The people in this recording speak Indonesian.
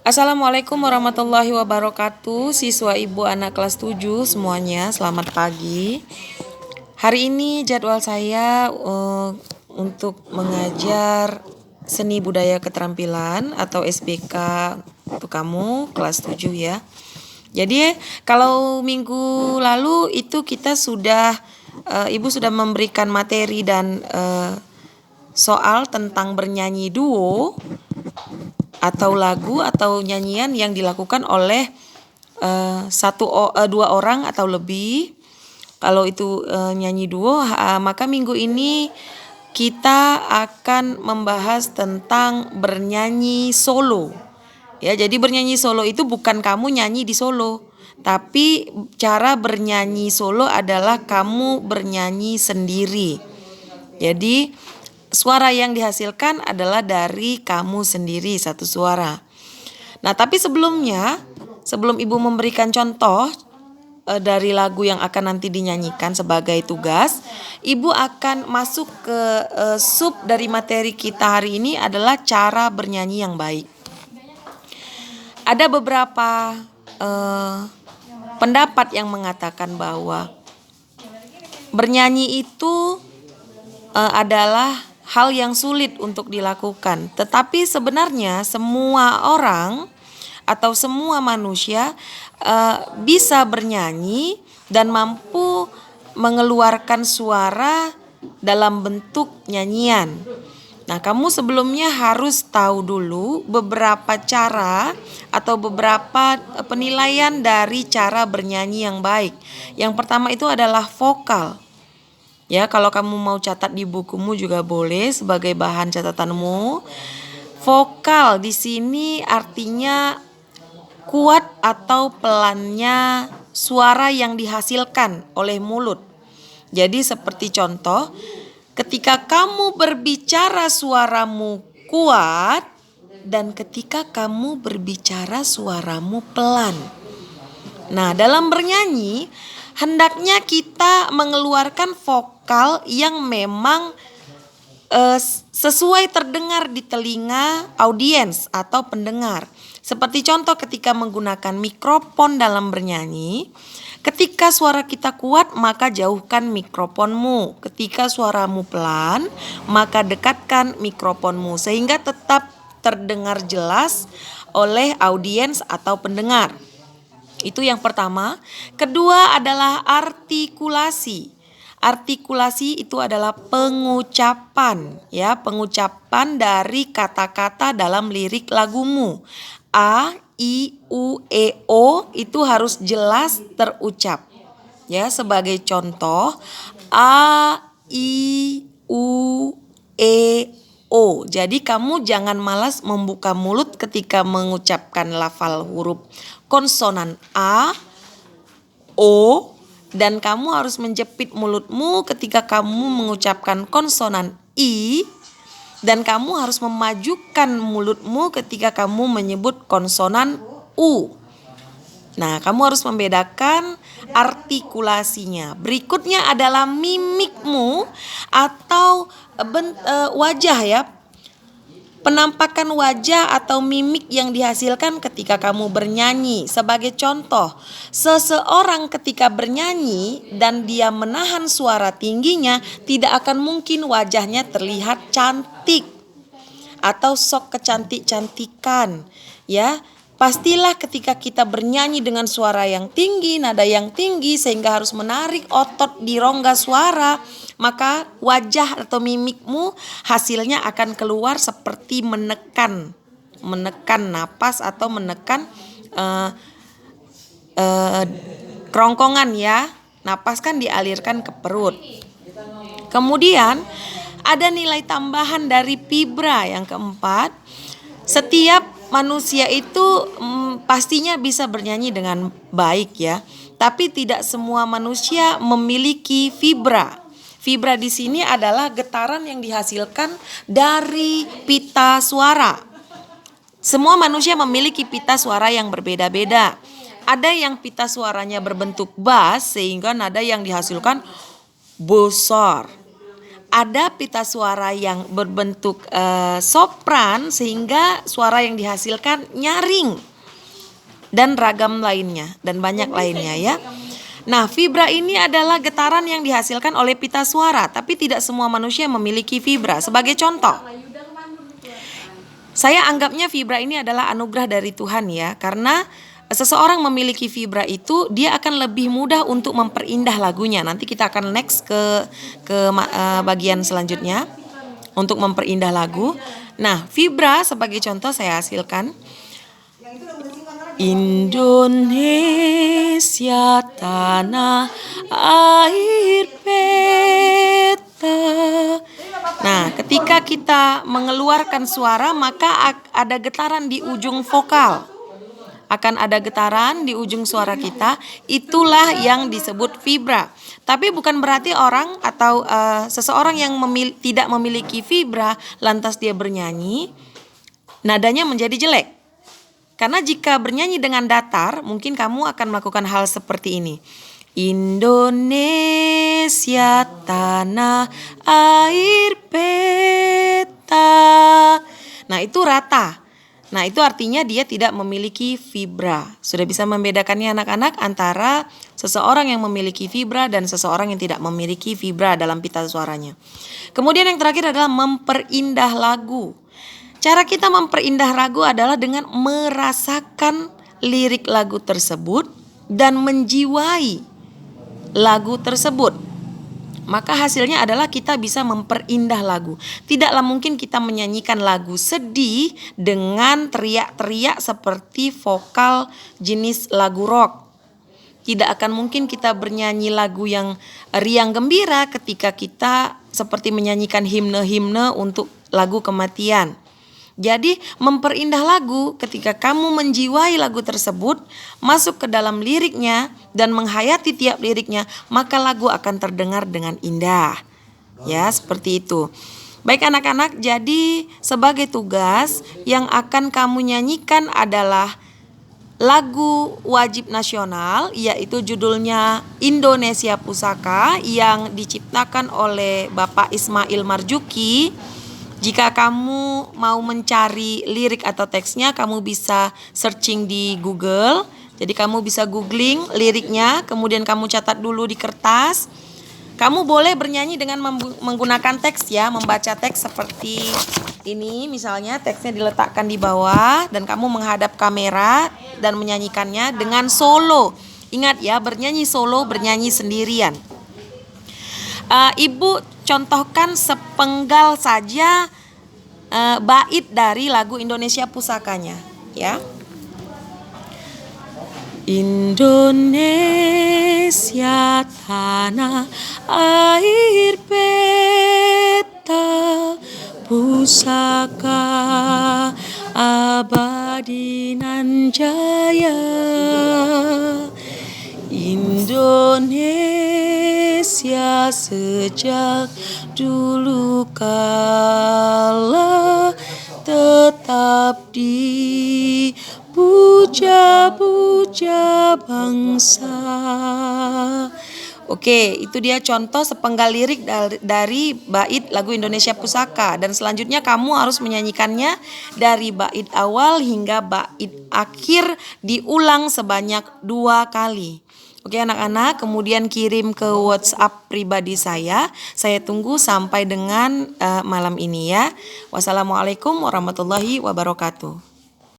Assalamualaikum warahmatullahi wabarakatuh. Siswa ibu anak kelas 7 semuanya, selamat pagi. Hari ini jadwal saya untuk mengajar seni budaya keterampilan atau SBK untuk kamu kelas 7 ya. Jadi kalau minggu lalu itu kita sudah ibu sudah memberikan materi dan soal tentang bernyanyi duo atau lagu atau nyanyian yang dilakukan oleh dua orang atau lebih. Kalau itu nyanyi duo, maka minggu ini kita akan membahas tentang bernyanyi solo. Ya, jadi bernyanyi solo itu bukan kamu nyanyi di solo, tapi cara bernyanyi solo adalah kamu bernyanyi sendiri. Jadi suara yang dihasilkan adalah dari kamu sendiri, satu suara. Nah, tapi sebelum ibu memberikan contoh dari lagu yang akan nanti dinyanyikan sebagai tugas, ibu akan masuk ke sub dari materi kita hari ini adalah cara bernyanyi yang baik. Ada beberapa pendapat yang mengatakan bahwa bernyanyi itu adalah hal yang sulit untuk dilakukan. Tetapi sebenarnya semua orang atau semua manusia bisa bernyanyi dan mampu mengeluarkan suara dalam bentuk nyanyian. Nah, kamu sebelumnya harus tahu dulu beberapa cara atau beberapa penilaian dari cara bernyanyi yang baik. Yang pertama itu adalah vokal. Ya, kalau kamu mau catat di bukumu juga boleh sebagai bahan catatanmu. Vokal di sini artinya kuat atau pelannya suara yang dihasilkan oleh mulut. Jadi seperti contoh, ketika kamu berbicara suaramu kuat dan ketika kamu berbicara suaramu pelan. Nah, dalam bernyanyi hendaknya kita mengeluarkan vokal yang memang sesuai terdengar di telinga audiens atau pendengar. Seperti contoh ketika menggunakan mikrofon dalam bernyanyi, ketika suara kita kuat maka jauhkan mikrofonmu. Ketika suaramu pelan maka dekatkan mikrofonmu sehingga tetap terdengar jelas oleh audiens atau pendengar. Itu yang pertama. Kedua adalah artikulasi. Artikulasi itu adalah pengucapan, ya, pengucapan dari kata-kata dalam lirik lagumu. A, I, U, E, O itu harus jelas terucap. Ya, sebagai contoh, A, I, U, E, O. Jadi kamu jangan malas membuka mulut ketika mengucapkan lafal huruf konsonan A, O, dan kamu harus menjepit mulutmu ketika kamu mengucapkan konsonan I, dan kamu harus memajukan mulutmu ketika kamu menyebut konsonan U. Nah, kamu harus membedakan artikulasinya. Berikutnya adalah mimikmu atau wajah ya. Penampakan wajah atau mimik yang dihasilkan ketika kamu bernyanyi. Sebagai contoh, seseorang ketika bernyanyi dan dia menahan suara tingginya, tidak akan mungkin wajahnya terlihat cantik atau sok kecantik-cantikan, ya. Pastilah ketika kita bernyanyi dengan suara yang tinggi, nada yang tinggi sehingga harus menarik otot di rongga suara, maka wajah atau mimikmu hasilnya akan keluar seperti menekan napas atau menekan kerongkongan ya. Napas kan dialirkan ke perut. Kemudian ada nilai tambahan dari vibra yang keempat. Setiap manusia itu pastinya bisa bernyanyi dengan baik ya. Tapi tidak semua manusia memiliki vibra. Vibra di sini adalah getaran yang dihasilkan dari pita suara. Semua manusia memiliki pita suara yang berbeda-beda. Ada yang pita suaranya berbentuk bass sehingga nada yang dihasilkan besar. ada pita suara yang berbentuk sopran sehingga suara yang dihasilkan nyaring dan ragam lainnya dan banyak lainnya ya. Nah, vibra ini adalah getaran yang dihasilkan oleh pita suara, tapi tidak semua manusia memiliki vibra. Sebagai contoh, saya anggapnya vibra ini adalah anugerah dari Tuhan ya, karena seseorang memiliki vibra itu dia akan lebih mudah untuk memperindah lagunya. Nanti kita akan next ke bagian selanjutnya untuk memperindah lagu. Nah, vibra sebagai contoh saya hasilkan. Indonesia tanah air peta. Nah, ketika kita mengeluarkan suara maka ada getaran di ujung vokal. Akan ada getaran di ujung suara kita, itulah yang disebut vibra. Tapi bukan berarti orang atau seseorang yang tidak memiliki vibra lantas dia bernyanyi, nadanya menjadi jelek. Karena jika bernyanyi dengan datar, mungkin kamu akan melakukan hal seperti ini. Indonesia tanah air peta. Nah, itu rata. Nah, itu artinya dia tidak memiliki vibra. Sudah bisa membedakannya anak-anak antara seseorang yang memiliki vibra dan seseorang yang tidak memiliki vibra dalam pita suaranya. Kemudian yang terakhir adalah memperindah lagu. Cara kita memperindah lagu adalah dengan merasakan lirik lagu tersebut dan menjiwai lagu tersebut. Maka hasilnya adalah kita bisa memperindah lagu. Tidaklah mungkin kita menyanyikan lagu sedih dengan teriak-teriak seperti vokal jenis lagu rock. Tidak akan mungkin kita bernyanyi lagu yang riang gembira ketika kita seperti menyanyikan himne-himne untuk lagu kematian. Jadi memperindah lagu ketika kamu menjiwai lagu tersebut, masuk ke dalam liriknya dan menghayati tiap liriknya, maka lagu akan terdengar dengan indah. Ya, seperti itu. Baik anak-anak, jadi sebagai tugas yang akan kamu nyanyikan adalah lagu wajib nasional, yaitu judulnya Indonesia Pusaka yang diciptakan oleh Bapak Ismail Marzuki. Jika kamu mau mencari lirik atau teksnya, kamu bisa searching di Google. Jadi kamu bisa googling liriknya, kemudian kamu catat dulu di kertas. Kamu boleh bernyanyi dengan menggunakan teks ya, membaca teks seperti ini. Misalnya teksnya diletakkan di bawah dan kamu menghadap kamera dan menyanyikannya dengan solo. Ingat ya, bernyanyi solo, bernyanyi sendirian. Ibu contohkan sepenggal saja bait dari lagu Indonesia Pusakanya, ya. Indonesia tanah air peta, pusaka abadi nan jaya. Indonesia sejak dulu kala tetap dipuja-puja bangsa. Oke, itu dia contoh sepenggal lirik dari bait lagu Indonesia Pusaka. Dan selanjutnya kamu harus menyanyikannya dari bait awal hingga bait akhir, diulang sebanyak 2 kali. Oke anak-anak, kemudian kirim ke WhatsApp pribadi saya. Saya tunggu sampai dengan malam ini ya. Wassalamualaikum warahmatullahi wabarakatuh.